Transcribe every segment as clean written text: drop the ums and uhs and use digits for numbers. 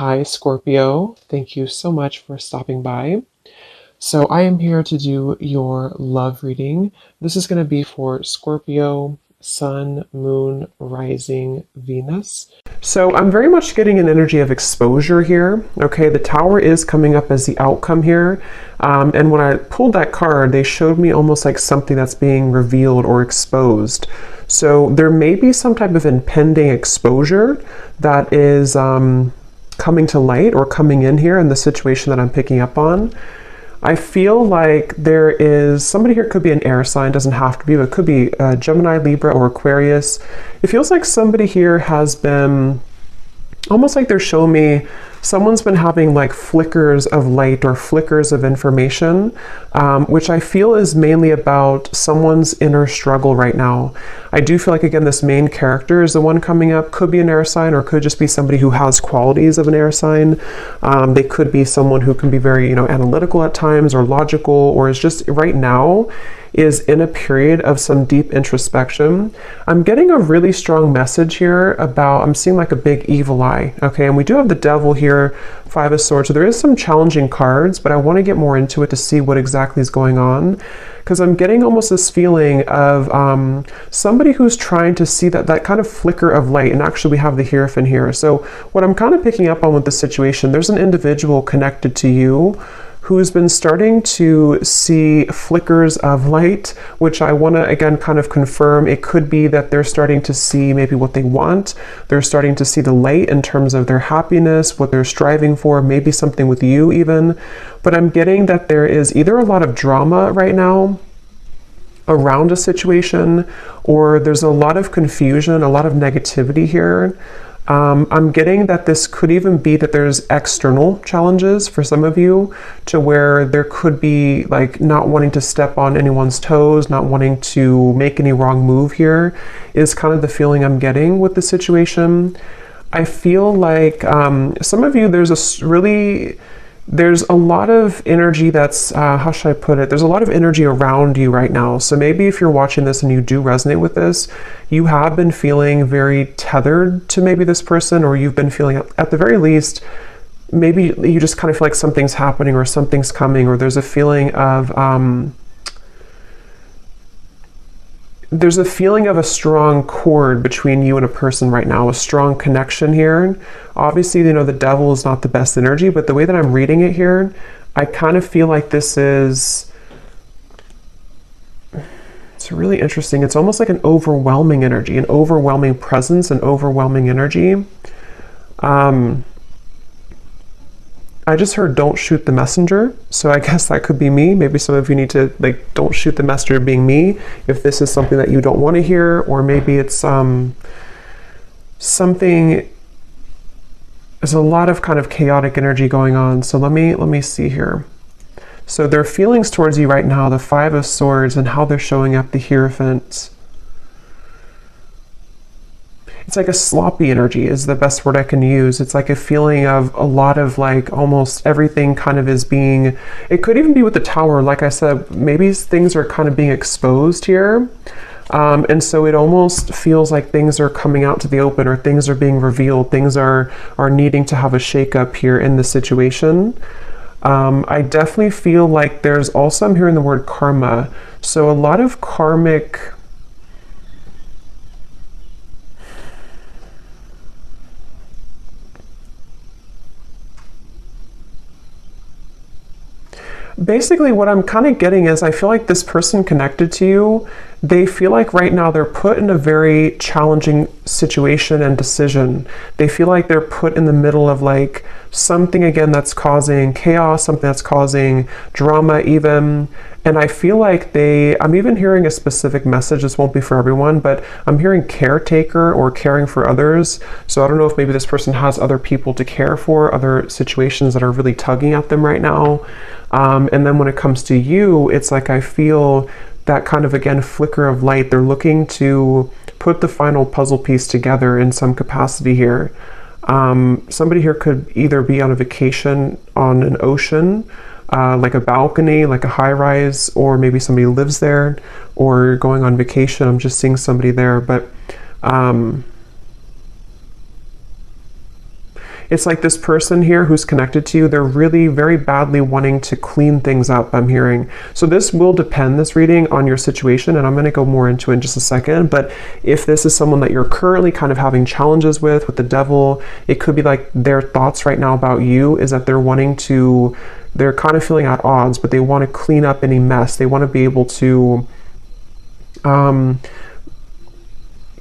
Hi, Scorpio. Thank you so much for stopping by. So, I am here to do your love reading. This is going to be for Scorpio, Sun, Moon, Rising, Venus. So, I'm very much getting an energy of exposure here. Okay, the Tower is coming up as the outcome here. And when I pulled that card, they showed me almost like something that's being revealed or exposed. So, there may be some type of impending exposure that is coming to light or coming in here in the situation that I'm picking up on. I feel like there is somebody here, could be an air sign, doesn't have to be, but it could be Gemini, Libra, or Aquarius. It feels like somebody here has been almost like they're showing me someone's been having like flickers of light or flickers of information, which I feel is mainly about someone's inner struggle right now. I do feel like, again, this main character is the one coming up, could be an air sign or could just be somebody who has qualities of an air sign. They could be someone who can be very, analytical at times or logical, or is just right now is in a period of some deep introspection. I'm getting a really strong message here about, I'm seeing like a big evil eye, okay? And we do have the devil here, Five of Swords, so there is some challenging cards, but I want to get more into it to see what exactly is going on, because I'm getting almost this feeling of somebody who's trying to see that kind of flicker of light, and actually we have the Hierophant here. So what I'm kind of picking up on with the situation, there's an individual connected to you who's been starting to see flickers of light, which I want to, again, kind of confirm. It could be that they're starting to see maybe what they want. They're starting to see the light in terms of their happiness, what they're striving for, maybe something with you even. But I'm getting that there is either a lot of drama right now around a situation, or there's a lot of confusion, a lot of negativity here. I'm getting that this could even be that there's external challenges for some of you, to where there could be like not wanting to step on anyone's toes, not wanting to make any wrong move here, is kind of the feeling I'm getting with the situation. I feel like some of you, there's a lot of energy that's, how should I put it? There's a lot of energy around you right now. So maybe if you're watching this and you do resonate with this, you have been feeling very tethered to maybe this person, or you've been feeling, at the very least, maybe you just kind of feel like something's happening or something's coming, or there's a feeling of, there's a feeling of a strong cord between you and a person right now, a strong connection here. Obviously, the devil is not the best energy, but the way that I'm reading it here, I kind of feel like this is, it's really interesting. It's almost like an overwhelming energy, an overwhelming presence, an overwhelming energy. I just heard don't shoot the messenger, so I guess that could be me. Maybe some of you need to, like, don't shoot the messenger being me, if this is something that you don't want to hear, or maybe it's something, there's a lot of kind of chaotic energy going on. So let me see here. So their feelings towards you right now, the Five of Swords, and how they're showing up, the Hierophant. It's like a sloppy energy is the best word I can use. It's like a feeling of a lot of like almost everything kind of is being, it could even be with the Tower. Like I said, maybe things are kind of being exposed here. And so it almost feels like things are coming out to the open, or things are being revealed. Things are needing to have a shakeup here in the situation. I definitely feel like there's also, I'm hearing the word karma. So a lot of karmic, basically what I'm kind of getting is, I feel like this person connected to you, they feel like right now they're put in a very challenging situation and decision. They feel like they're put in the middle of like something, again, that's causing chaos, something that's causing drama even. And I feel like I'm even hearing a specific message. This won't be for everyone, but I'm hearing caretaker or caring for others. So I don't know if maybe this person has other people to care for, other situations that are really tugging at them right now. And then when it comes to you, it's like I feel that kind of, again, flicker of light. They're looking to put the final puzzle piece together in some capacity here. Somebody here could either be on a vacation on an ocean, like a balcony, like a high rise, or maybe somebody lives there, or going on vacation. I'm just seeing somebody there, but It's like this person here who's connected to you, they're really very badly wanting to clean things up, I'm hearing. So this will depend, this reading, on your situation, and I'm going to go more into it in just a second. But if this is someone that you're currently kind of having challenges with the devil, it could be like their thoughts right now about you is that they're kind of feeling at odds, but they want to clean up any mess. They want to be able to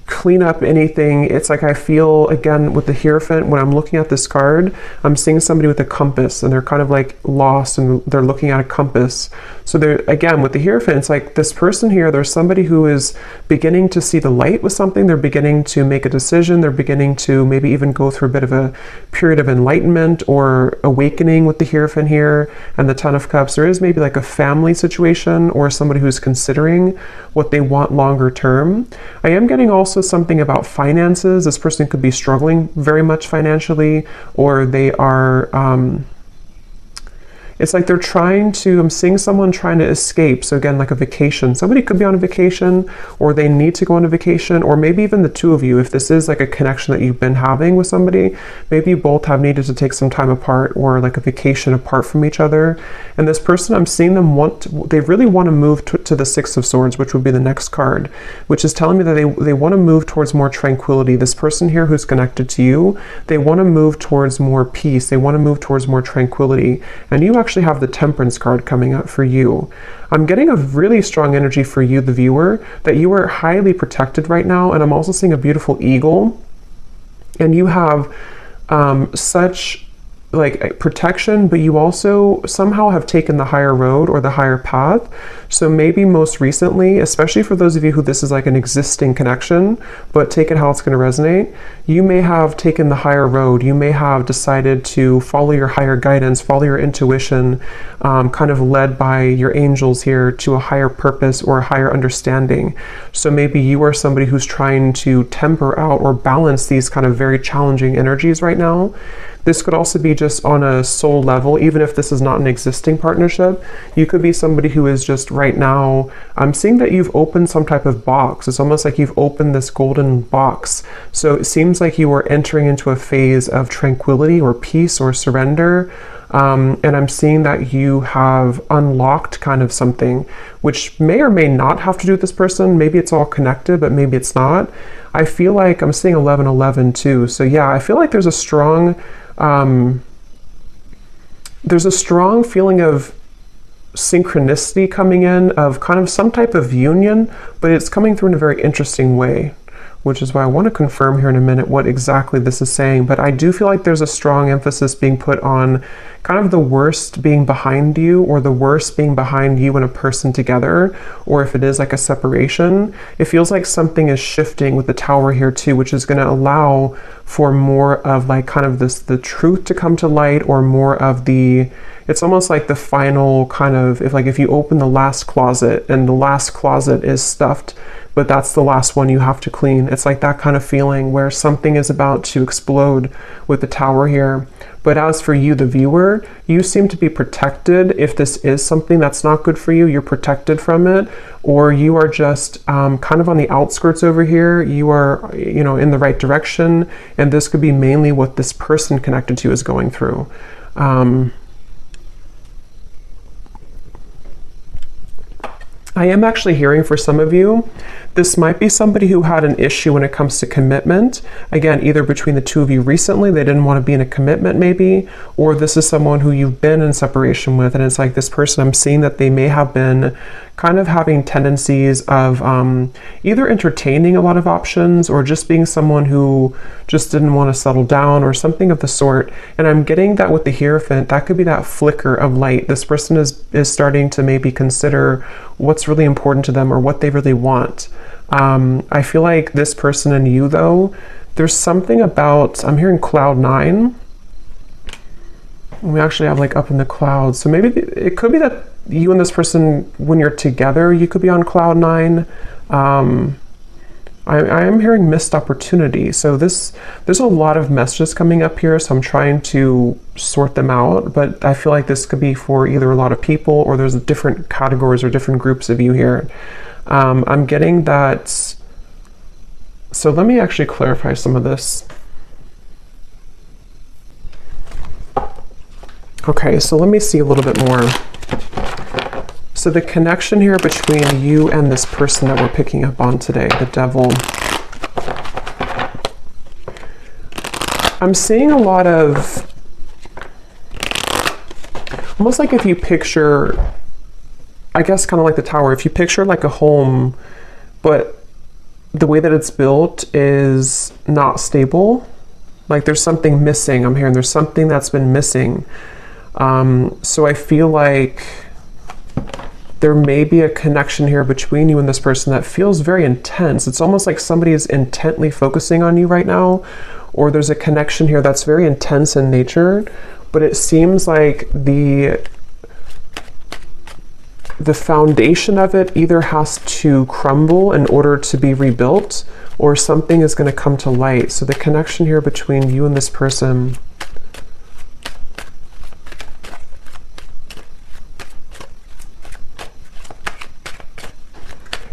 clean up anything. It's like I feel, again, with the Hierophant, when I'm looking at this card, I'm seeing somebody with a compass, and they're kind of like lost, and they're looking at a compass. So they're, again, with the Hierophant, it's like this person here, there's somebody who is beginning to see the light with something. They're beginning to make a decision. They're beginning to maybe even go through a bit of a period of enlightenment or awakening with the Hierophant here. And the Ten of Cups, there is maybe like a family situation or somebody who's considering what they want longer term. I am getting also something about finances. This person could be struggling very much financially, or they are it's like they're trying to, I'm seeing someone trying to escape. So again, like a vacation. Somebody could be on a vacation, or they need to go on a vacation, or maybe even the two of you, if this is like a connection that you've been having with somebody, maybe you both have needed to take some time apart, or like a vacation apart from each other. And this person, I'm seeing them they really want to move to the Six of Swords, which would be the next card, which is telling me that they want to move towards more tranquility. This person here who's connected to you, they want to move towards more peace. They want to move towards more tranquility. And you actually have the Temperance card coming up for you. I'm getting a really strong energy for you, the viewer, that you are highly protected right now. And I'm also seeing a beautiful eagle. And you have such like protection, but you also somehow have taken the higher road or the higher path. So maybe most recently, especially for those of you who this is like an existing connection, but take it how it's going to resonate, you may have taken the higher road. You may have decided to follow your higher guidance, follow your intuition, kind of led by your angels here to a higher purpose or a higher understanding. So maybe you are somebody who's trying to temper out or balance these kind of very challenging energies right now. This could also be just on a soul level, even if this is not an existing partnership. You could be somebody who is just right now, I'm seeing that you've opened some type of box. It's almost like you've opened this golden box. So it seems like you are entering into a phase of tranquility or peace or surrender. And I'm seeing that you have unlocked kind of something, which may or may not have to do with this person. Maybe it's all connected, but maybe it's not. I feel like I'm seeing 1111 too. So yeah, I feel like there's a strong feeling of synchronicity coming in, of kind of some type of union, but it's coming through in a very interesting way, which is why I want to confirm here in a minute what exactly this is saying. But I do feel like there's a strong emphasis being put on kind of the worst being behind you, or the worst being behind you and a person together, or if it is like a separation, it feels like something is shifting with the Tower here too, which is going to allow for more of like kind of the truth to come to light, or more of it's almost like the final kind of, if you open the last closet and the last closet is stuffed, but that's the last one you have to clean. It's like that kind of feeling where something is about to explode with the Tower here. But as for you, the viewer, you seem to be protected. If this is something that's not good for you, you're protected from it, or you are just kind of on the outskirts over here. You are, in the right direction, and this could be mainly what this person connected to is going through. I am actually hearing for some of you, this might be somebody who had an issue when it comes to commitment. Again, either between the two of you recently, they didn't want to be in a commitment maybe, or this is someone who you've been in separation with, and it's like this person, I'm seeing that they may have been kind of having tendencies of either entertaining a lot of options, or just being someone who just didn't want to settle down, or something of the sort. And I'm getting that with the Hierophant, that could be that flicker of light. This person is starting to maybe consider what's really important to them, or what they really want. I feel like this person and you, though, there's something about, I'm hearing cloud 9. We actually have like up in the clouds. So maybe it could be that you and this person, when you're together, you could be on cloud 9. I am hearing missed opportunity. So there's a lot of messages coming up here, so I'm trying to sort them out, but I feel like this could be for either a lot of people, or there's different categories or different groups of you here. I'm getting that. So let me actually clarify some of this. Okay, so let me see a little bit more. So the connection here between you and this person that we're picking up on today, the devil. I'm seeing a lot of, almost like if you picture, I guess kind of like the tower, if you picture like a home, but the way that it's built is not stable, like there's something missing. I'm hearing there's something that's been missing. So I feel like there may be a connection here between you and this person that feels very intense. It's almost like somebody is intently focusing on you right now, or there's a connection here that's very intense in nature, but it seems like the foundation of it either has to crumble in order to be rebuilt, or something is going to come to light. So the connection here between you and this person,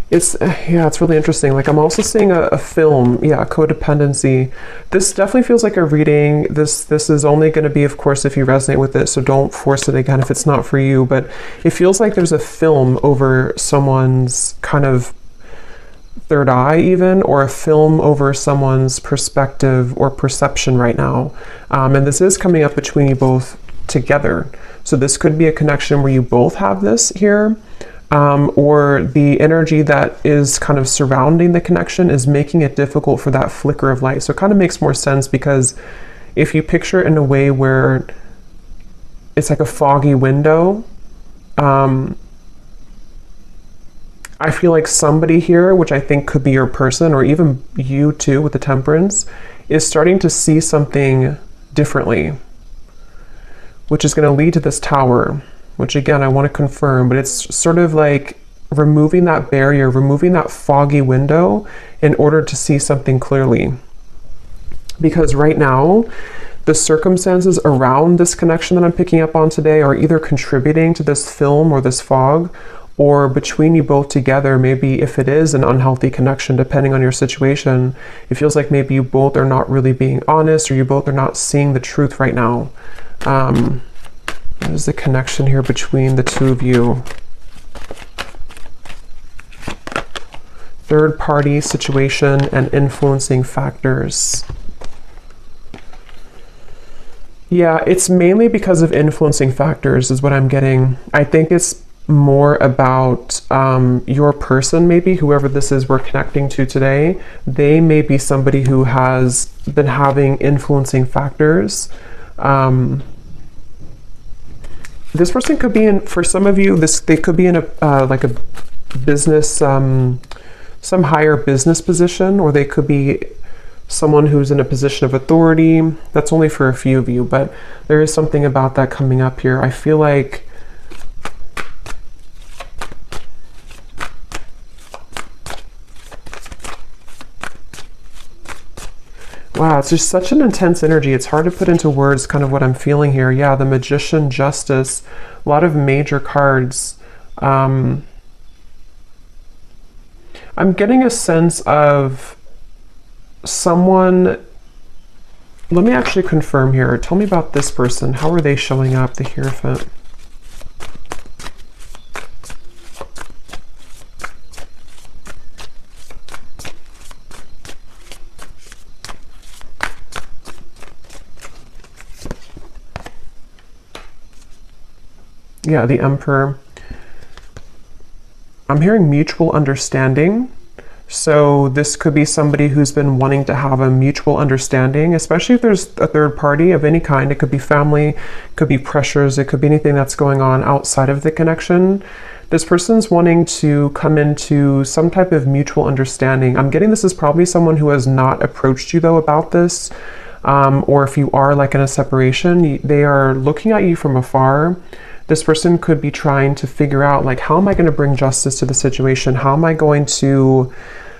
it's really interesting. Like I'm also seeing a film, codependency. This definitely feels like a reading. This is only going to be, of course, if you resonate with it, so don't force it again if it's not for you, but it feels like there's a film over someone's kind of third eye even, or a film over someone's perspective or perception right now. And this is coming up between you both together. So this could be a connection where you both have this here. Or the energy that is kind of surrounding the connection is making it difficult for that flicker of light. So it kind of makes more sense, because if you picture it in a way where it's like a foggy window, I feel like somebody here, which I think could be your person, or even you too with the Temperance, is starting to see something differently, which is going to lead to this Tower, which again, I want to confirm, but it's sort of like removing that barrier, removing that foggy window in order to see something clearly. Because right now, the circumstances around this connection that I'm picking up on today are either contributing to this film or this fog, or between you both together, maybe if it is an unhealthy connection, depending on your situation, it feels like maybe you both are not really being honest, or you both are not seeing the truth right now. What is the connection here between the two of you? Third party situation and influencing factors. Yeah, it's mainly because of influencing factors is what I'm getting. I think it's more about your person, maybe, whoever this is we're connecting to today. They may be somebody who has been having influencing factors. This person could be in, for some of you, they could be in a like a business, some higher business position, or they could be someone who's in a position of authority. That's only for a few of you, but there is something about that coming up here. I feel like wow, it's just such an intense energy. It's hard to put into words kind of what I'm feeling here. Yeah, the Magician, Justice, a lot of major cards. I'm getting a sense of someone. Let me actually confirm here. Tell me about this person. How are they showing up, the Hierophant? Yeah, the Emperor. I'm hearing mutual understanding. So this could be somebody who's been wanting to have a mutual understanding, especially if there's a third party of any kind. It could be family, it could be pressures, it could be anything that's going on outside of the connection. This person's wanting to come into some type of mutual understanding. I'm getting this is probably someone who has not approached you though about this. Or if you are like in a separation, they are looking at you from afar. This person could be trying to figure out, like, how am I going to bring justice to the situation? How am I going to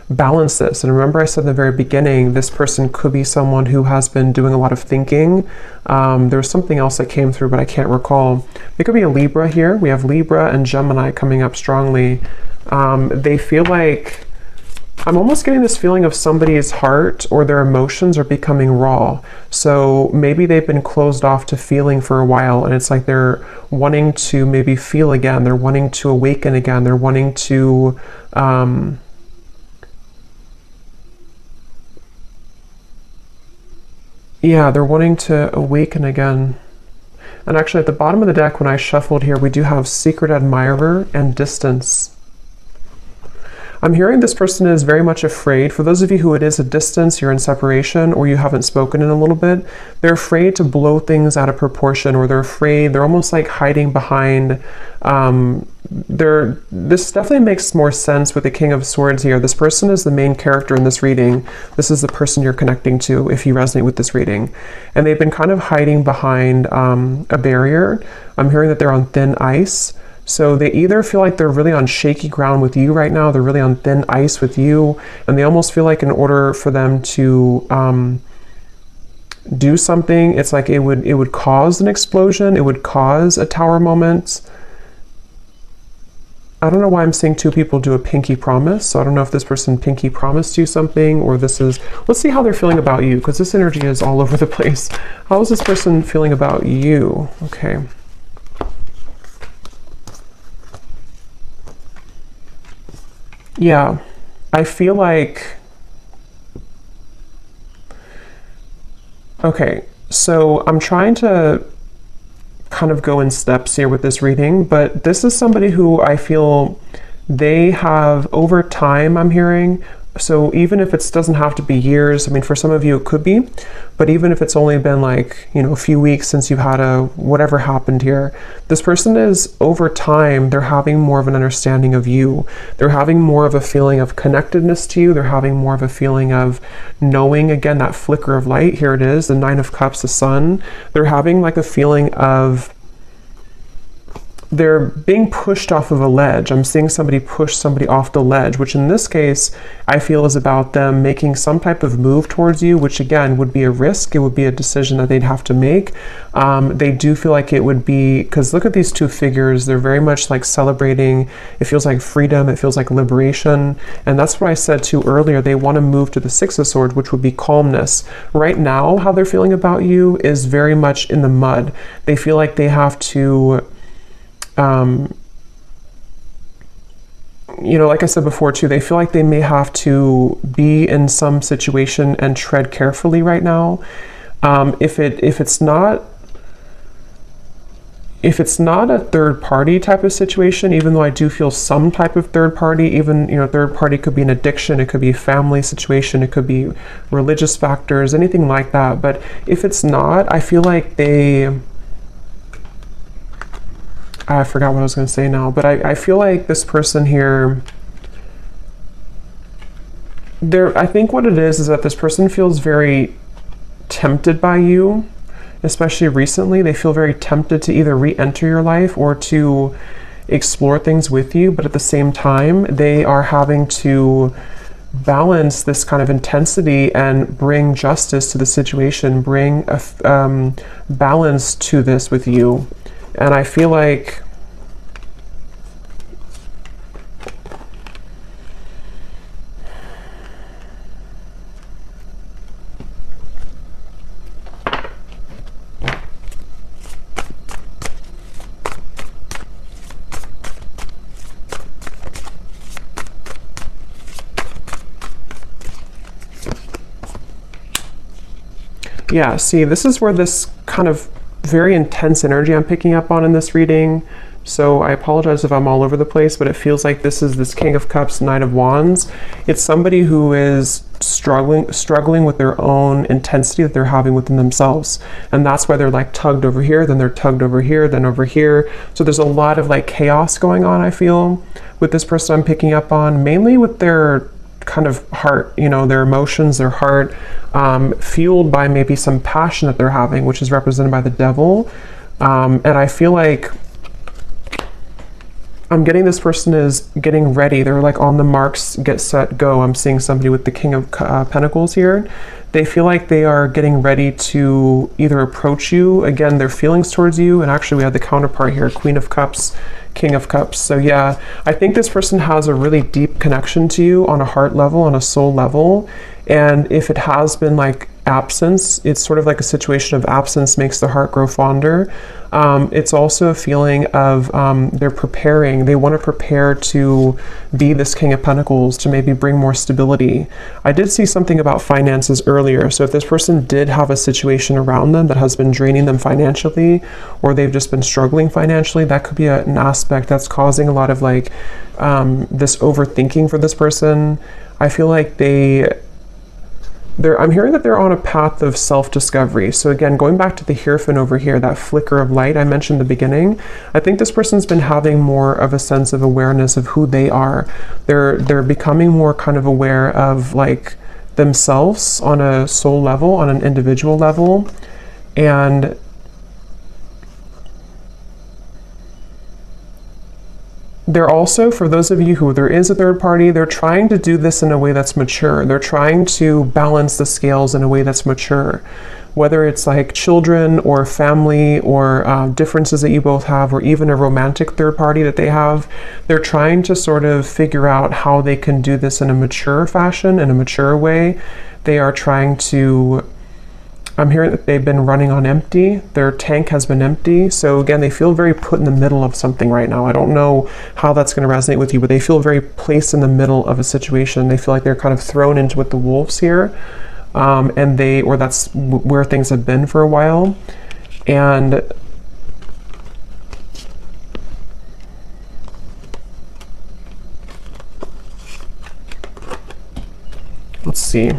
balance this? And remember I said in the very beginning, this person could be someone who has been doing a lot of thinking. There was something else that came through, but I can't recall. It could be a Libra here. We have Libra and Gemini coming up strongly. They feel like I'm almost getting this feeling of somebody's heart or their emotions are becoming raw. So maybe they've been closed off to feeling for a while, and it's like they're wanting to maybe feel again. They're wanting to awaken again. They're wanting to, yeah, they're wanting to awaken again. And actually at the bottom of the deck, when I shuffled here, we do have secret admirer and distance. I'm hearing this person is very much afraid. For those of you who it is a distance, you're in separation, or you haven't spoken in a little bit, they're afraid to blow things out of proportion, or they're almost like hiding behind, this definitely makes more sense with the King of Swords here. This person is the main character in this reading. This is the person you're connecting to if you resonate with this reading. And they've been kind of hiding behind a barrier. I'm hearing that they're on thin ice. So they either feel like they're really on shaky ground with you right now, they're really on thin ice with you, and they almost feel like in order for them to do something, it's like it would cause an explosion, it would cause a tower moment. I don't know why I'm seeing two people do a pinky promise, so I don't know if this person pinky promised you something, or this is, let's see how they're feeling about you, because this energy is all over the place. How is this person feeling about you? Okay. Yeah, I feel like, okay, so I'm trying to kind of go in steps here with this reading, but this is somebody who I feel they have over time, I'm hearing. So even if it doesn't have to be years, I mean, for some of you it could be, but even if it's only been like, you know, a few weeks since you've had whatever happened here, this person is over time, they're having more of an understanding of you. They're having more of a feeling of connectedness to you. They're having more of a feeling of knowing, again, that flicker of light. Here it is, the Nine of Cups, the sun. They're having like a feeling of they're being pushed off of a ledge. I'm seeing somebody push somebody off the ledge, which in this case, I feel is about them making some type of move towards you, which again would be a risk. It would be a decision that they'd have to make. They do feel like it would be, because look at these two figures, they're very much like celebrating. It feels like freedom, it feels like liberation. And that's what I said too earlier. They want to move to the Six of Swords, which would be calmness. Right now, how they're feeling about you is very much in the mud. They feel like they have to, you know, like I said before too, they feel like they may have to be in some situation and tread carefully right now. If it's not a third party type of situation, even though I do feel some type of third party, even, you know, third party could be an addiction, it could be a family situation, it could be religious factors, anything like that. But if it's not, I feel like I forgot what I was going to say now, but I feel like this person here, I think what it is that this person feels very tempted by you, especially recently. They feel very tempted to either re-enter your life or to explore things with you, but at the same time, they are having to balance this kind of intensity and bring justice to the situation, bring a balance to this with you. And I feel like yeah, see, this is where this kind of very intense energy I'm picking up on in this reading. So I apologize if I'm all over the place, but it feels like this is this King of Cups, Knight of Wands. It's somebody who is struggling with their own intensity that they're having within themselves. And that's why they're like tugged over here, then they're tugged over here, then over here. So there's a lot of like chaos going on, I feel, with this person I'm picking up on, mainly with their kind of heart, you know, their emotions, their heart, fueled by maybe some passion that they're having, which is represented by the devil. And I feel like I'm getting this person is getting ready. They're like on the marks, get set, go. I'm seeing somebody with the King of Pentacles here. They feel like they are getting ready to either approach you, again, their feelings towards you, and actually we have the counterpart here, Queen of Cups, King of Cups. So yeah, I think this person has a really deep connection to you on a heart level, on a soul level. And if it has been like absence, it's sort of like a situation of absence makes the heart grow fonder. It's also a feeling of they're preparing, they want to prepare to be this King of Pentacles, to maybe bring more stability. I did see something about finances earlier, so if this person did have a situation around them that has been draining them financially, or they've just been struggling financially, that could be an aspect that's causing a lot of like this overthinking for this person. I feel like I'm hearing that they're on a path of self-discovery. So again, going back to the Hierophant over here, that flicker of light I mentioned in the beginning, I think this person's been having more of a sense of awareness of who they are. They're becoming more kind of aware of like themselves on a soul level, on an individual level. And they're also, for those of you who there is a third party, they're trying to do this in a way that's mature. They're trying to balance the scales in a way that's mature. Whether it's like children or family or differences that you both have, or even a romantic third party that they have, they're trying to sort of figure out how they can do this in a mature fashion, in a mature way. They are trying to, I'm hearing that they've been running on empty. Their tank has been empty. So again, they feel very put in the middle of something right now. I don't know how that's going to resonate with you, but they feel very placed in the middle of a situation. They feel like they're kind of thrown into with the wolves here. Or that's where things have been for a while. And let's see.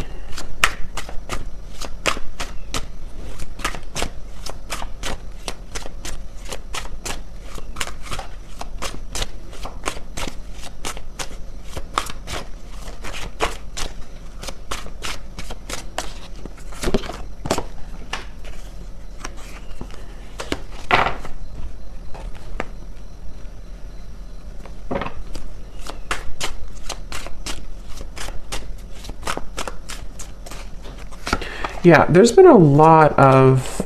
Yeah, there's been a lot of,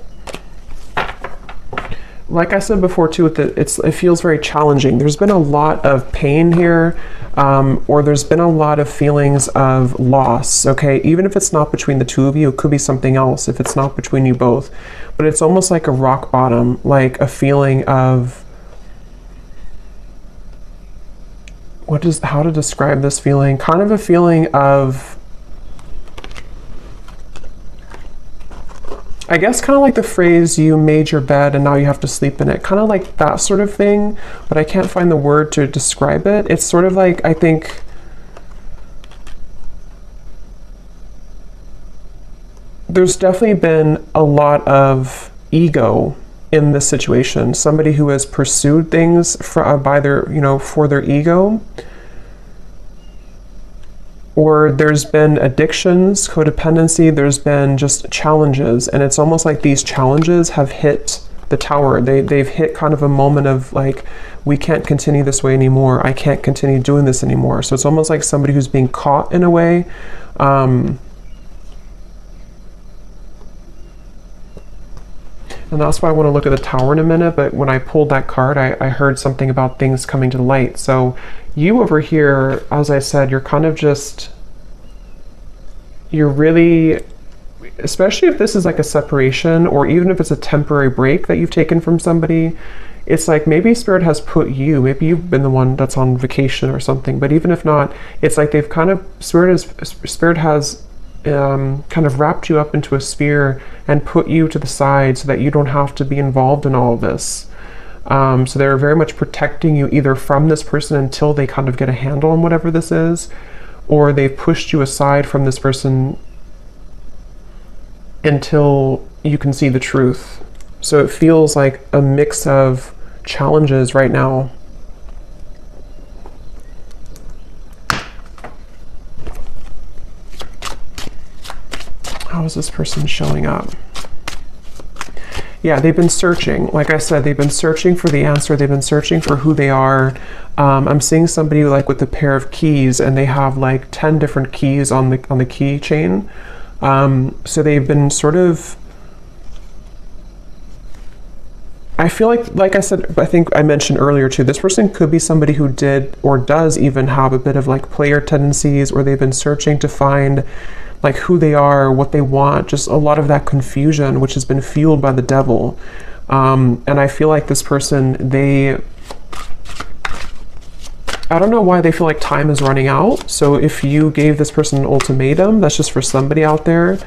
like I said before too, it feels very challenging. There's been a lot of pain here, or there's been a lot of feelings of loss, okay? Even if it's not between the two of you, it could be something else if it's not between you both. But it's almost like a rock bottom, like a feeling of, how to describe this feeling? Kind of a feeling of, I guess kind of like the phrase, you made your bed and now you have to sleep in it. Kind of like that sort of thing, but I can't find the word to describe it. It's sort of like, I think, there's definitely been a lot of ego in this situation. Somebody who has pursued things for their ego. Or there's been addictions, codependency, there's been just challenges. And it's almost like these challenges have hit the tower. They've hit kind of a moment of like, we can't continue this way anymore. I can't continue doing this anymore. So it's almost like somebody who's being caught in a way. And that's why I want to look at the tower in a minute. But when I pulled that card, I heard something about things coming to light. So you over here, as I said, you're kind of you're really, especially if this is like a separation, or even if it's a temporary break that you've taken from somebody, it's like maybe Spirit has put you, maybe you've been the one that's on vacation or something. But even if not, it's like they've kind of, Spirit has kind of wrapped you up into a sphere and put you to the side so that you don't have to be involved in all of this. So they're very much protecting you either from this person until they kind of get a handle on whatever this is, or they've pushed you aside from this person until you can see the truth. So it feels like a mix of challenges right now. How is this person showing up? Yeah, they've been searching. Like I said, they've been searching for the answer. They've been searching for who they are. I'm seeing somebody like with a pair of keys, and they have like 10 different keys on the keychain. So they've been sort of, I feel like I said, I think I mentioned earlier too, this person could be somebody who did or does even have a bit of like player tendencies, or they've been searching to find like who they are, what they want, just a lot of that confusion, which has been fueled by the devil. And I feel like this person, I don't know why they feel like time is running out. So if you gave this person an ultimatum, that's just for somebody out there.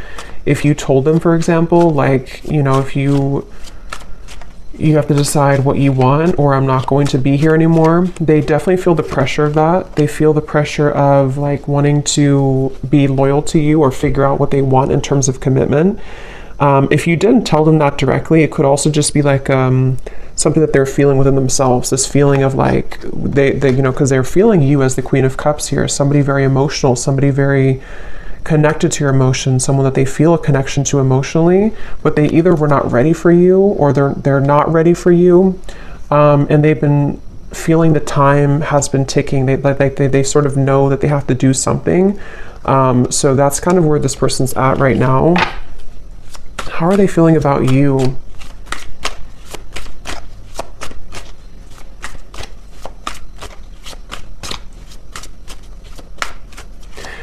If you told them, for example, like, you know, if you have to decide what you want, or I'm not going to be here anymore, they definitely feel the pressure of that. They feel the pressure of like wanting to be loyal to you or figure out what they want in terms of commitment. If you didn't tell them that directly, it could also just be like something that they're feeling within themselves, this feeling of like they you know, because they're feeling you as the Queen of Cups here, somebody very emotional, somebody very connected to your emotions, someone that they feel a connection to emotionally, but they either were not ready for you, or they're not ready for you, and they've been feeling the time has been ticking. They sort of know that they have to do something. So that's kind of where this person's at right now. How are they feeling about you?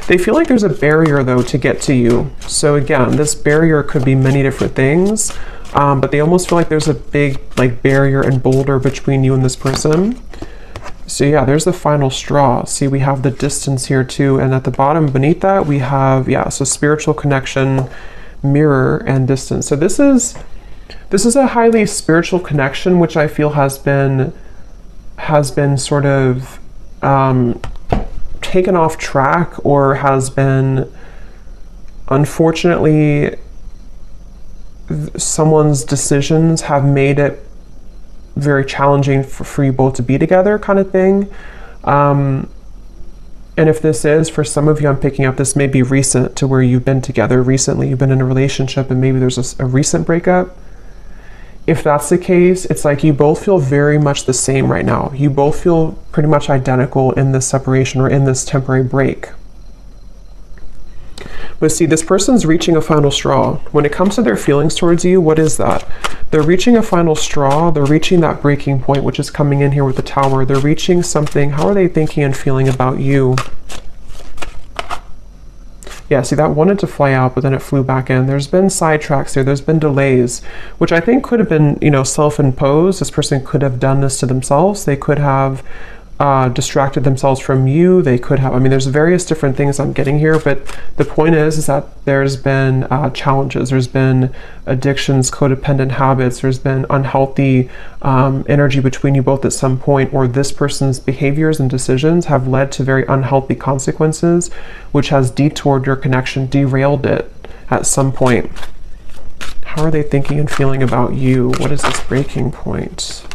They feel like there's a barrier though to get to you. So again, this barrier could be many different things, but they almost feel like there's a big like barrier and boulder between you and this person. So yeah, there's the final straw. See, we have the distance here too, and at the bottom beneath that we have, yeah, so spiritual connection, mirror, and distance. So this is a highly spiritual connection, which I feel has been sort of taken off track, or has been, unfortunately, someone's decisions have made it very challenging for you both to be together, kind of thing. And if this is, for some of you, I'm picking up, this may be recent, to where you've been together recently, you've been in a relationship, and maybe there's a recent breakup. If that's the case, it's like you both feel very much the same right now. You both feel pretty much identical in this separation, or in this temporary break. But see, this person's reaching a final straw. When it comes to their feelings towards you, what is that? They're reaching a final straw. They're reaching that breaking point, which is coming in here with the Tower. They're reaching something. How are they thinking and feeling about you? Yeah, see, that wanted to fly out, but then it flew back in. There's been sidetracks there. There's been delays, which I think could have been, you know, self-imposed. This person could have done this to themselves. They could have distracted themselves from you. They could have, I mean, there's various different things I'm getting here, but the point is that there's been challenges. There's been addictions, codependent habits. There's been unhealthy energy between you both at some point, or this person's behaviors and decisions have led to very unhealthy consequences, which has detoured your connection, derailed it at some point. How are they thinking and feeling about you? What is this breaking point?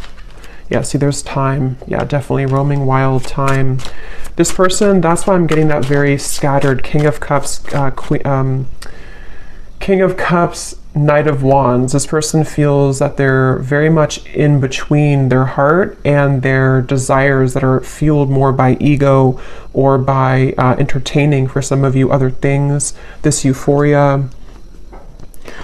Yeah, see, there's time. Yeah, definitely roaming wild time. This person, that's why I'm getting that very scattered King of Cups, King of Cups, Knight of Wands. This person feels that they're very much in between their heart and their desires that are fueled more by ego, or by entertaining, for some of you, other things, this euphoria.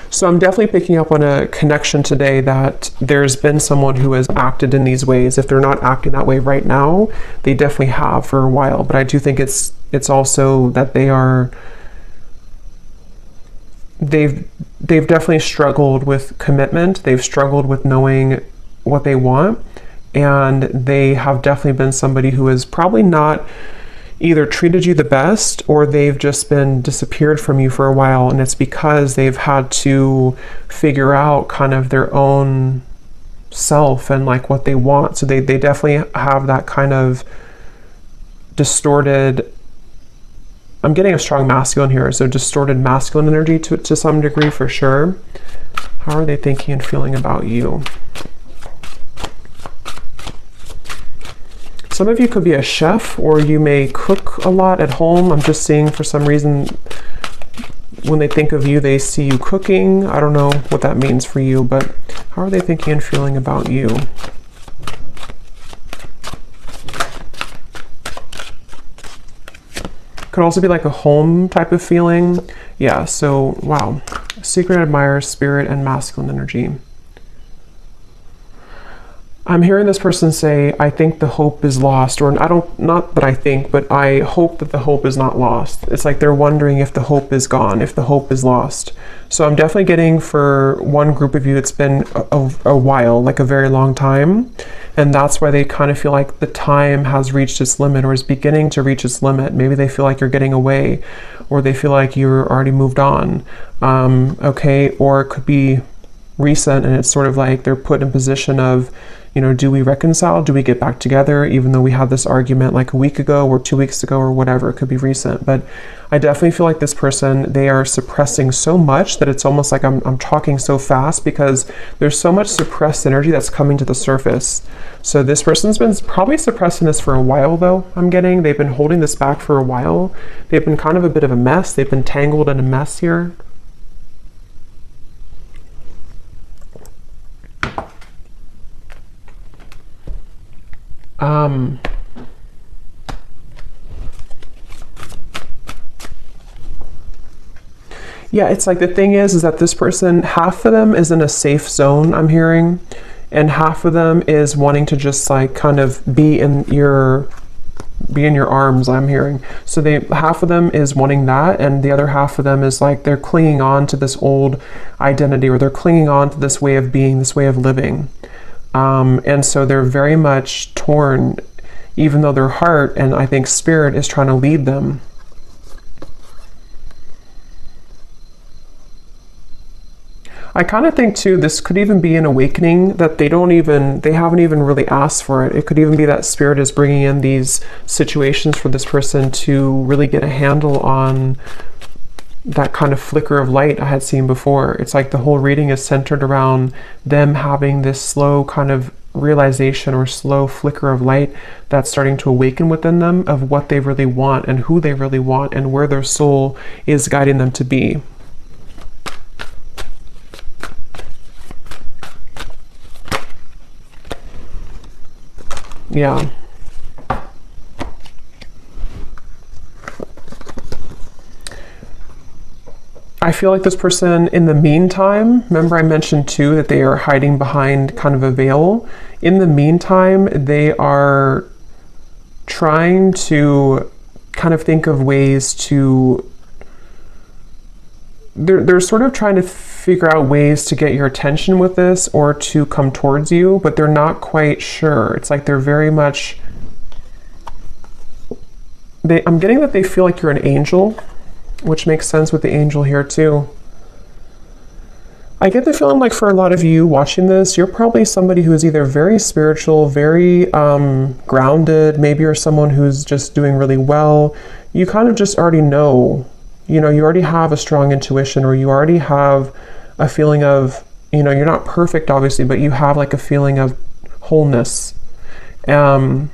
So I'm definitely picking up on a connection today that there's been someone who has acted in these ways. If they're not acting that way right now, they definitely have for a while. But I do think it's also that they've definitely struggled with commitment. They've struggled with knowing what they want, and they have definitely been somebody who has probably not either treated you the best, or they've just been disappeared from you for a while, and it's because they've had to figure out kind of their own self and like what they want. So they definitely have that kind of distorted, I'm getting a strong masculine here, so distorted masculine energy to some degree, for sure. How are they thinking and feeling about you? Some of you could be a chef, or you may cook a lot at home. I'm just seeing, for some reason, when they think of you, they see you cooking. I don't know what that means for you, but how are they thinking and feeling about you? Could also be like a home type of feeling. Yeah, so wow. Secret admirer, spirit, and masculine energy. I'm hearing this person say, I think the hope is lost, or not that I think, but I hope that the hope is not lost. It's like they're wondering if the hope is gone, if the hope is lost. So I'm definitely getting for one group of you, it's been a while, like a very long time. And that's why they kind of feel like the time has reached its limit or is beginning to reach its limit. Maybe they feel like you're getting away, or they feel like you're already moved on. Okay, or it could be recent and it's sort of like they're put in position of, you know, do we reconcile? Do we get back together? Even though we had this argument like a week ago or 2 weeks ago or whatever, it could be recent. But I definitely feel like this person, they are suppressing so much that it's almost like I'm talking so fast because there's so much suppressed energy that's coming to the surface. So this person's been probably suppressing this for a while though, I'm getting. They've been holding this back for a while. They've been kind of a bit of a mess. They've been tangled in a mess here. Yeah, it's like the thing is that this person, half of them is in a safe zone, I'm hearing, and half of them is wanting to just like kind of be in your arms, I'm hearing. So half of them is wanting that, and the other half of them is like they're clinging on to this old identity, or they're clinging on to this way of being, this way of living. And so they're very much torn, even though their heart and I think spirit is trying to lead them. I kind of think too, this could even be an awakening that they haven't even really asked for it. It could even be that spirit is bringing in these situations for this person to really get a handle on that kind of flicker of light I had seen before. It's like the whole reading is centered around them having this slow kind of realization or slow flicker of light that's starting to awaken within them of what they really want and who they really want and where their soul is guiding them to be. Yeah. I feel like this person, in the meantime, remember I mentioned too that they are hiding behind kind of a veil. In the meantime, they are trying to kind of think of ways to, they're sort of trying to figure out ways to get your attention with this or to come towards you, but they're not quite sure. It's like they're very much, I'm getting that they feel like you're an angel, which makes sense with the angel here too. I get the feeling like for a lot of you watching this, you're probably somebody who is either very spiritual, very grounded, maybe you're someone who's just doing really well. You kind of just already know, you already have a strong intuition, or you already have a feeling of, you're not perfect obviously, but you have like a feeling of wholeness. And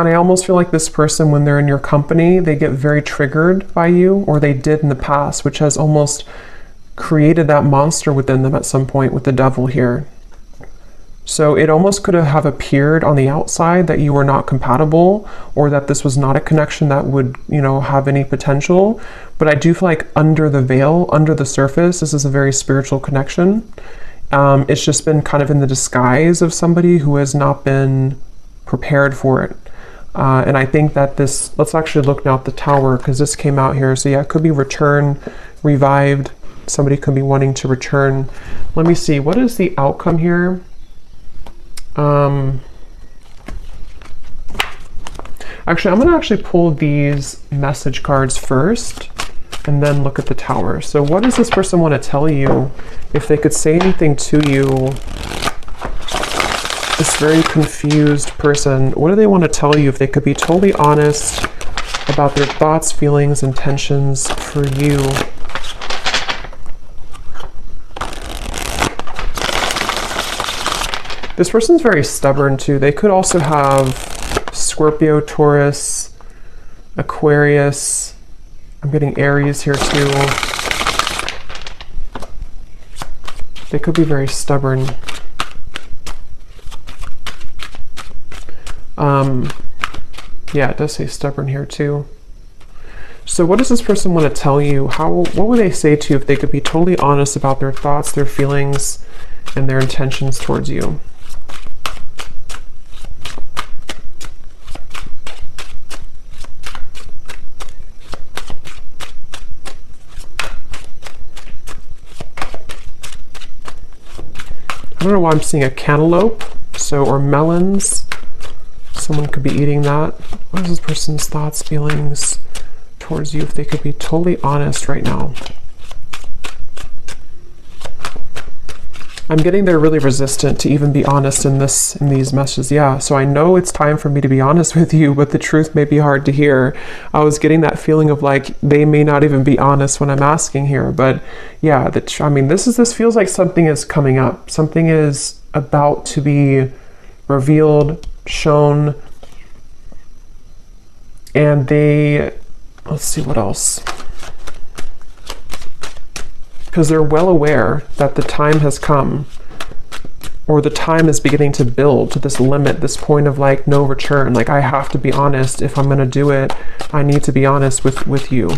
I almost feel like this person, when they're in your company, they get very triggered by you, or they did in the past, which has almost created that monster within them at some point with the devil here. So it almost could have appeared on the outside that you were not compatible, or that this was not a connection that would, have any potential. But I do feel like under the veil, under the surface, this is a very spiritual connection. It's just been kind of in the disguise of somebody who has not been prepared for it. And I think that let's actually look now at the Tower, because this came out here. So yeah, it could be return, revived. Somebody could be wanting to return. Let me see, what is the outcome here? Actually, I'm going to pull these message cards first and then look at the Tower. So what does this person want to tell you? If they could say anything to you, this very confused person, what do they want to tell you? If they could be totally honest about their thoughts, feelings, intentions for you. This person's very stubborn too. They could also have Scorpio, Taurus, Aquarius. I'm getting Aries here too. They could be very stubborn. Yeah, it does say stubborn here too. So what does this person want to tell you? What would they say to you if they could be totally honest about their thoughts, their feelings, and their intentions towards you? I don't know why I'm seeing a cantaloupe, or melons. Someone could be eating that. What is this person's thoughts, feelings towards you if they could be totally honest right now? I'm getting they're really resistant to even be honest in these messages. Yeah, so I know it's time for me to be honest with you, but the truth may be hard to hear. I was getting that feeling of like they may not even be honest when I'm asking here. But yeah, this feels like something is coming up. Something is about to be revealed, shown, and let's see what else. Because they're well aware that the time has come, or the time is beginning to build to this limit, this point of like no return. Like I have to be honest. If I'm going to do it, I need to be honest with you.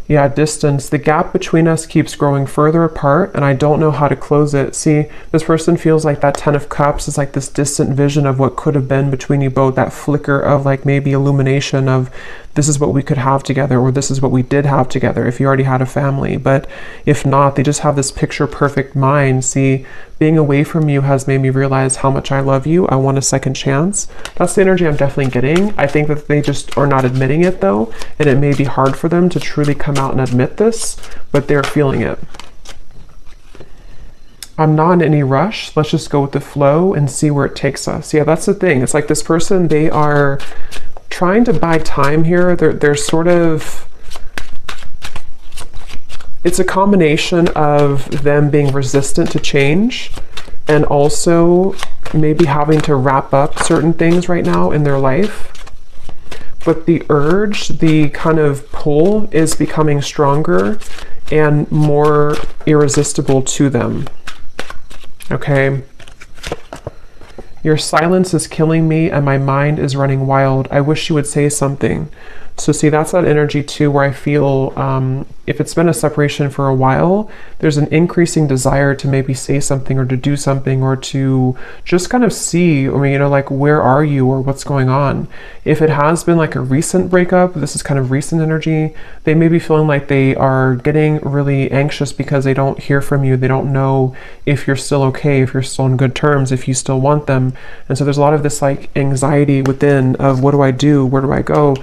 Yeah, distance. The gap between us keeps growing further apart, and I don't know how to close it. See, this person feels like that 10 of Cups is like this distant vision of what could have been between you both, that flicker of like maybe illumination of this is what we could have together, or this is what we did have together if you already had a family. But if not, they just have this picture perfect mind. See, being away from you has made me realize how much I love you. I want a second chance. That's the energy I'm definitely getting. I think that they just are not admitting it though, and it may be hard for them to truly come out and admit this, but they're feeling it. I'm not in any rush. Let's just go with the flow and see where it takes us. Yeah, that's the thing. It's like this person, they are trying to buy time here. They're sort of, it's a combination of them being resistant to change and also maybe having to wrap up certain things right now in their life. But the urge, the kind of pull is becoming stronger and more irresistible to them. Okay. Your silence is killing me and my mind is running wild. I wish you would say something. So see, that's that energy too, where I feel if it's been a separation for a while, there's an increasing desire to maybe say something or to do something or to just kind of see, or like where are you or what's going on. If it has been like a recent breakup, this is kind of recent energy, they may be feeling like they are getting really anxious because they don't hear from you. They don't know if you're still okay, if you're still on good terms, if you still want them. And so there's a lot of this like anxiety within of what do I do? Where do I go?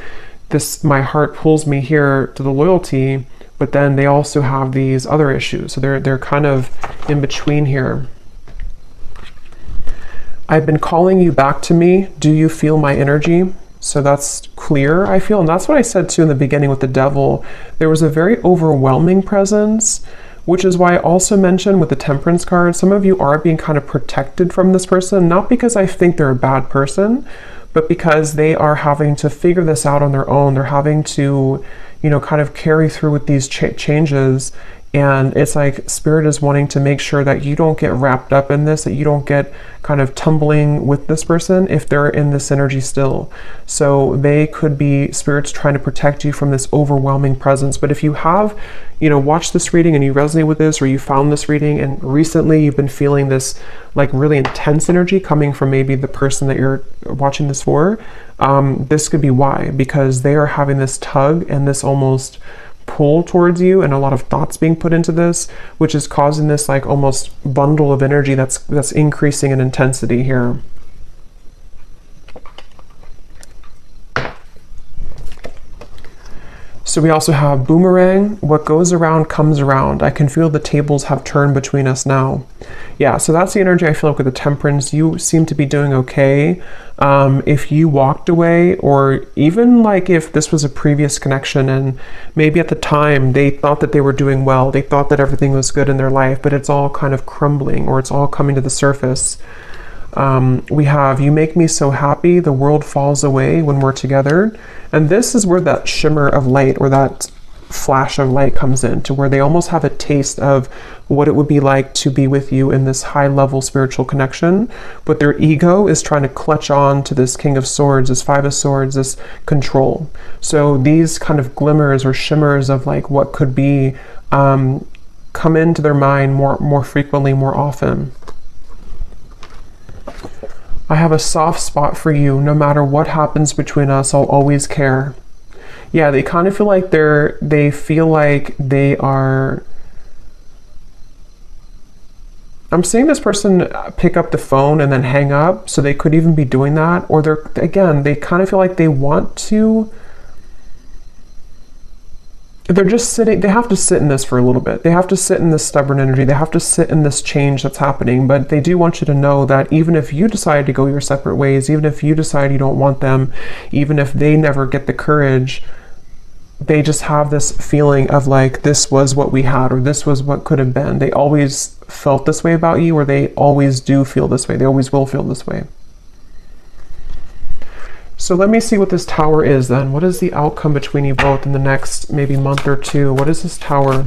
My heart pulls me here to the loyalty, but then they also have these other issues. So they're kind of in between here. I've been calling you back to me. Do you feel my energy? So that's clear, I feel. And that's what I said too in the beginning with the devil. There was a very overwhelming presence, which is why I also mentioned with the Temperance card, some of you are being kind of protected from this person, not because I think they're a bad person, but because they are having to figure this out on their own. They're having to, kind of carry through with these changes. And it's like Spirit is wanting to make sure that you don't get wrapped up in this, that you don't get kind of tumbling with this person if they're in this energy still. So they could be, Spirit's trying to protect you from this overwhelming presence. But if you have, watched this reading and you resonate with this, or you found this reading and recently you've been feeling this like really intense energy coming from maybe the person that you're watching this for, this could be why, because they are having this tug and this almost pull towards you, and a lot of thoughts being put into this, which is causing this like almost bundle of energy that's increasing in intensity here. So we also have boomerang. What goes around comes around. I can feel the tables have turned between us now. Yeah, so that's the energy I feel like with the Temperance. You seem to be doing okay. If you walked away, or even like if this was a previous connection and maybe at the time they thought that they were doing well, they thought that everything was good in their life, but it's all kind of crumbling or it's all coming to the surface. We have, you make me so happy, the world falls away when we're together. And this is where that shimmer of light or that flash of light comes in, to where they almost have a taste of what it would be like to be with you in this high level spiritual connection. But their ego is trying to clutch on to this King of Swords, this Five of Swords, this control. So these kind of glimmers or shimmers of like what could be come into their mind more frequently, more often. I have a soft spot for you. No matter what happens between us, I'll always care. Yeah, they kind of feel like they feel like they are. I'm seeing this person pick up the phone and then hang up, so they could even be doing that. Or they kind of feel like they want to. They're just sitting, they have to sit in this for a little bit. They have to sit in this stubborn energy. They have to sit in this change that's happening. But they do want you to know that even if you decide to go your separate ways, even if you decide you don't want them, even if they never get the courage, they just have this feeling of like, this was what we had, or this was what could have been. They always felt this way about you, or they always do feel this way. They always will feel this way. So let me see what this Tower is then. What is the outcome between you both in the next maybe month or two? What is this Tower?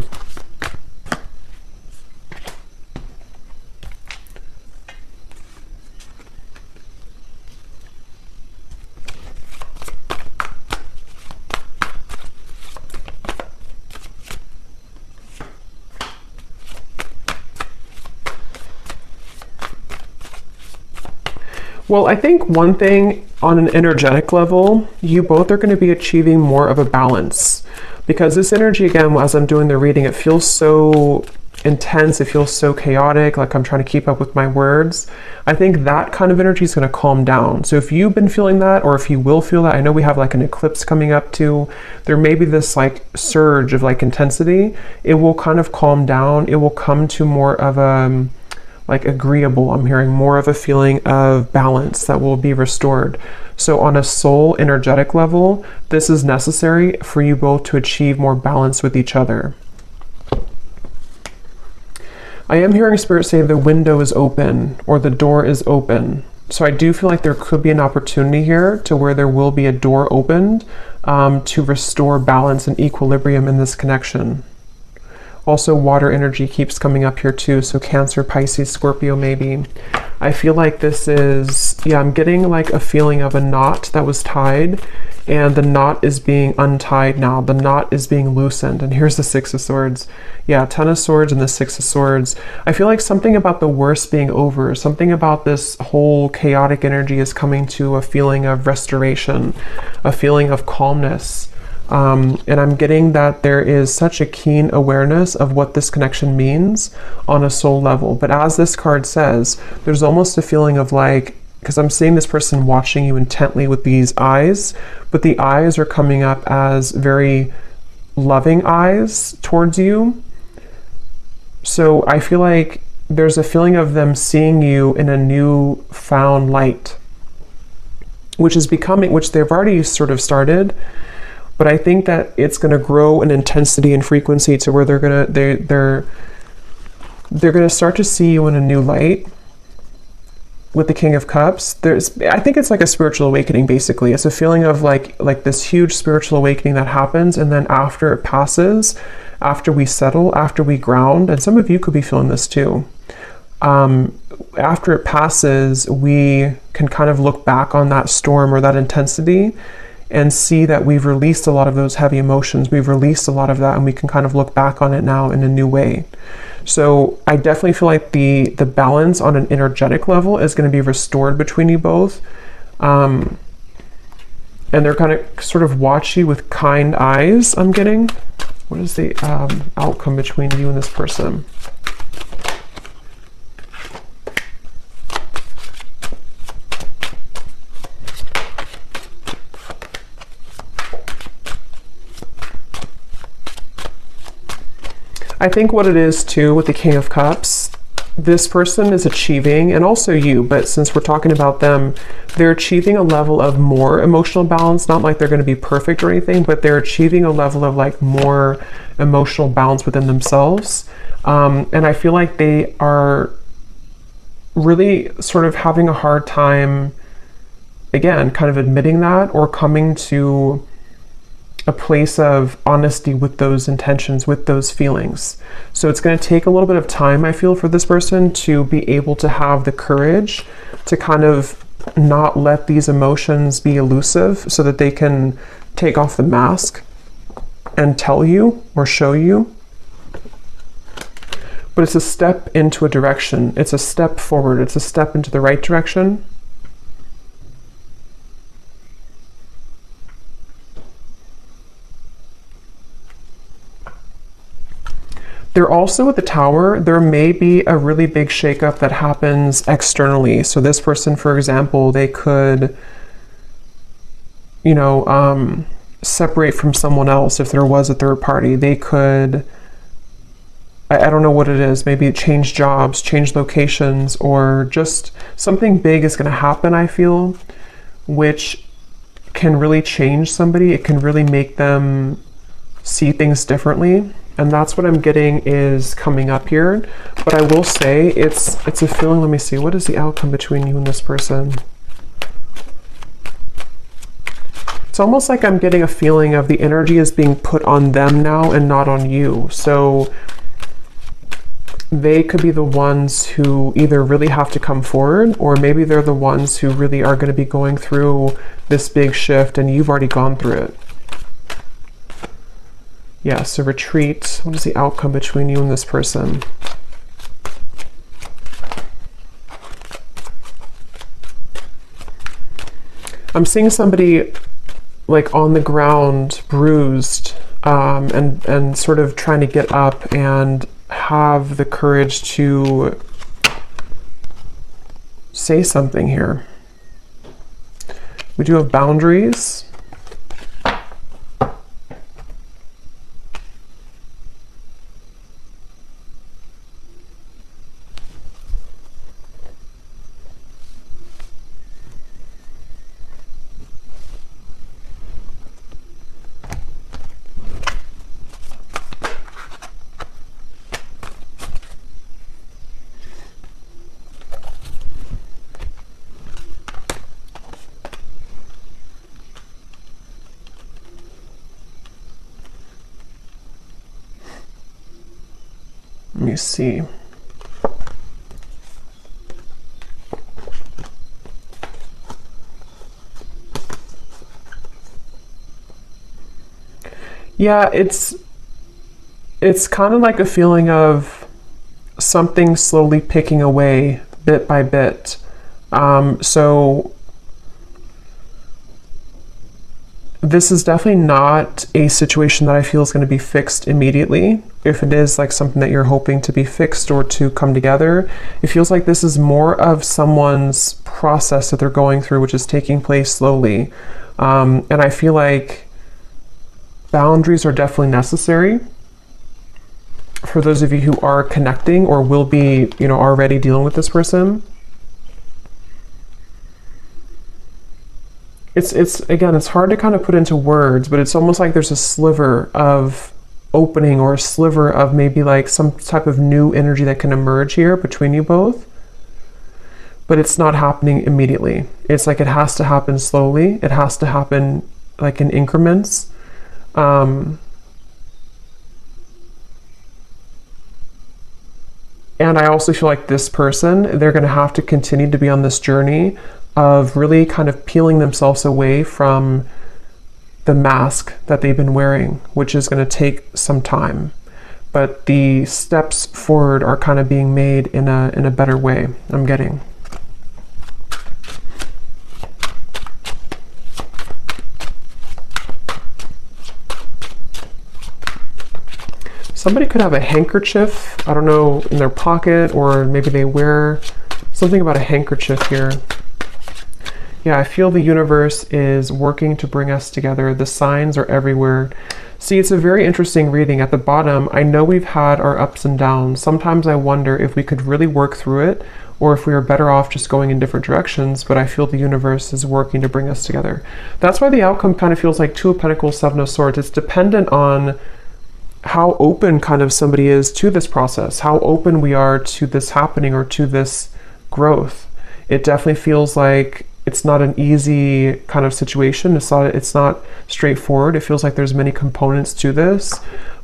Well, I think one thing on an energetic level, you both are going to be achieving more of a balance, because this energy, again, as I'm doing the reading, it feels so intense. It feels so chaotic, like I'm trying to keep up with my words. I think that kind of energy is going to calm down. So if you've been feeling that, or if you will feel that, I know we have like an eclipse coming up too. There may be this like surge of like intensity. It will kind of calm down. It will come to more of a like agreeable. I'm hearing more of a feeling of balance that will be restored. So on a soul energetic level, this is necessary for you both to achieve more balance with each other. I am hearing Spirit say the window is open, or the door is open. So I do feel like there could be an opportunity here to where there will be a door opened to restore balance and equilibrium in this connection. Also, water energy keeps coming up here too. So Cancer, Pisces, Scorpio, maybe. I feel like this is, yeah, I'm getting like a feeling of a knot that was tied, and the knot is being untied now. The knot is being loosened. And here's the Six of Swords. Yeah, Ten of Swords and the Six of Swords. I feel like something about the worst being over, something about this whole chaotic energy is coming to a feeling of restoration, a feeling of calmness. And I'm getting that there is such a keen awareness of what this connection means on a soul level. But as this card says, there's almost a feeling of like, because I'm seeing this person watching you intently with these eyes, but the eyes are coming up as very loving eyes towards you. So I feel like there's a feeling of them seeing you in a new found light, which is becoming, which they've already sort of started. But I think that it's going to grow in intensity and frequency to where they're going to start to see you in a new light. With the King of Cups, I think it's like a spiritual awakening. Basically, it's a feeling of like this huge spiritual awakening that happens, and then after it passes, after we settle, after we ground, and some of you could be feeling this too. After it passes, we can kind of look back on that storm or that intensity and see that we've released a lot of those heavy emotions. We've released a lot of that, and we can kind of look back on it now in a new way. So I definitely feel like the balance on an energetic level is going to be restored between you both. And they're kind of sort of watch you with kind eyes, I'm getting. What is the outcome between you and this person? I think what it is too with the King of Cups, this person is achieving, and also you, but since we're talking about them, they're achieving a level of more emotional balance. Not like they're going to be perfect or anything, but they're achieving a level of like more emotional balance within themselves. And I feel like they are really sort of having a hard time, again, kind of admitting that or coming to a place of honesty with those intentions, with those feelings. So it's going to take a little bit of time, I feel, for this person to be able to have the courage to kind of not let these emotions be elusive so that they can take off the mask and tell you or show you. But it's a step into a direction. It's a step forward. It's a step into the right direction. They're also at the Tower. There may be a really big shakeup that happens externally. So this person, for example, they could, separate from someone else if there was a third party. They could, I don't know what it is, maybe change jobs, change locations, or just something big is going to happen, I feel, which can really change somebody. It can really make them see things differently. And that's what I'm getting is coming up here. But I will say it's a feeling. Let me see. What is the outcome between you and this person? It's almost like I'm getting a feeling of the energy is being put on them now and not on you. So they could be the ones who either really have to come forward, or maybe they're the ones who really are going to be going through this big shift and you've already gone through it. Yeah, so retreat. What is the outcome between you and this person? I'm seeing somebody like on the ground, bruised, and sort of trying to get up and have the courage to say something here. We do have boundaries. Let me see. Yeah, it's kind of like a feeling of something slowly picking away bit by bit. So this is definitely not a situation that I feel is going to be fixed immediately. If it is like something that you're hoping to be fixed or to come together, it feels like this is more of someone's process that they're going through, which is taking place slowly. And I feel like boundaries are definitely necessary for those of you who are connecting or will be, already dealing with this person. It's again, it's hard to kind of put into words, but it's almost like there's a sliver of opening or a sliver of maybe like some type of new energy that can emerge here between you both. But it's not happening immediately. It's like it has to happen slowly. It has to happen like in increments. And I also feel like this person, they're going to have to continue to be on this journey of really kind of peeling themselves away from the mask that they've been wearing, which is going to take some time. But the steps forward are kind of being made in a better way, I'm getting. Somebody could have a handkerchief, I don't know, in their pocket, or maybe they wear something about a handkerchief here. Yeah, I feel the universe is working to bring us together. The signs are everywhere. See, it's a very interesting reading. At the bottom, I know we've had our ups and downs. Sometimes I wonder if we could really work through it, or if we are better off just going in different directions, but I feel the universe is working to bring us together. That's why the outcome kind of feels like Two of Pentacles, Seven of Swords. It's dependent on how open kind of somebody is to this process, how open we are to this happening or to this growth. It definitely feels like it's not an easy kind of situation. It's not straightforward. It feels like there's many components to this,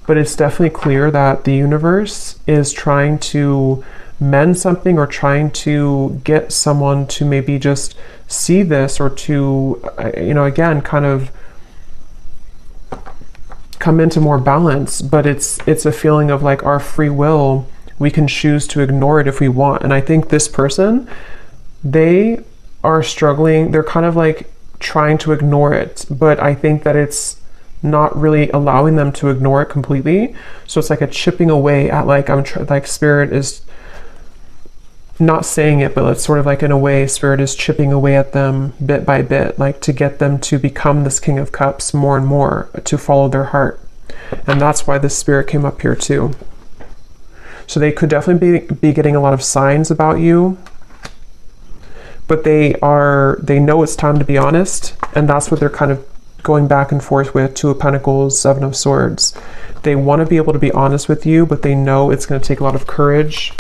but it's definitely clear that the universe is trying to mend something, or trying to get someone to maybe just see this, or to, again, kind of come into more balance. But it's a feeling of like our free will. We can choose to ignore it if we want. And I think this person, they are struggling. They're kind of like trying to ignore it, but I think that it's not really allowing them to ignore it completely. So it's like a chipping away at, like, like spirit is not saying it, but it's sort of like, in a way, spirit is chipping away at them bit by bit, like to get them to become this King of Cups more and more, to follow their heart. And that's why this spirit came up here too. So they could definitely be getting a lot of signs about you, but they know it's time to be honest, and that's what they're kind of going back and forth with. Two of Pentacles, Seven of Swords. They want to be able to be honest with you, but they know it's going to take a lot of courage.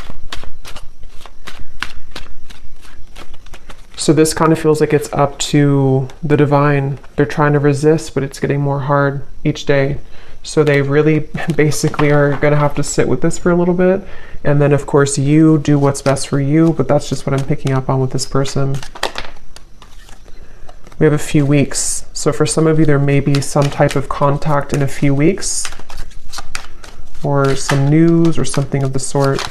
So this kind of feels like it's up to the divine. They're trying to resist, but it's getting more hard each day. So they really basically are going to have to sit with this for a little bit. And then, of course, you do what's best for you, but that's just what I'm picking up on with this person. We have a few weeks. So for some of you, there may be some type of contact in a few weeks, or some news or something of the sort.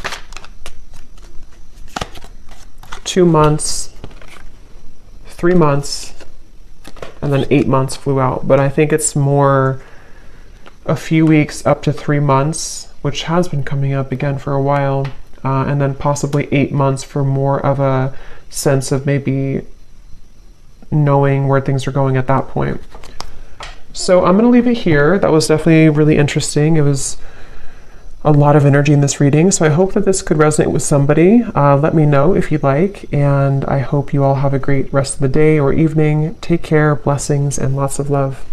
2 months. 3 months, and then 8 months flew out. But I think it's more a few weeks up to 3 months, which has been coming up again for a while, and then possibly 8 months for more of a sense of maybe knowing where things are going at that point. So I'm going to leave it here. That was definitely really interesting. It was a lot of energy in this reading, so I hope that this could resonate with somebody. Let me know if you'd like, and I hope you all have a great rest of the day or evening. Take care, blessings, and lots of love.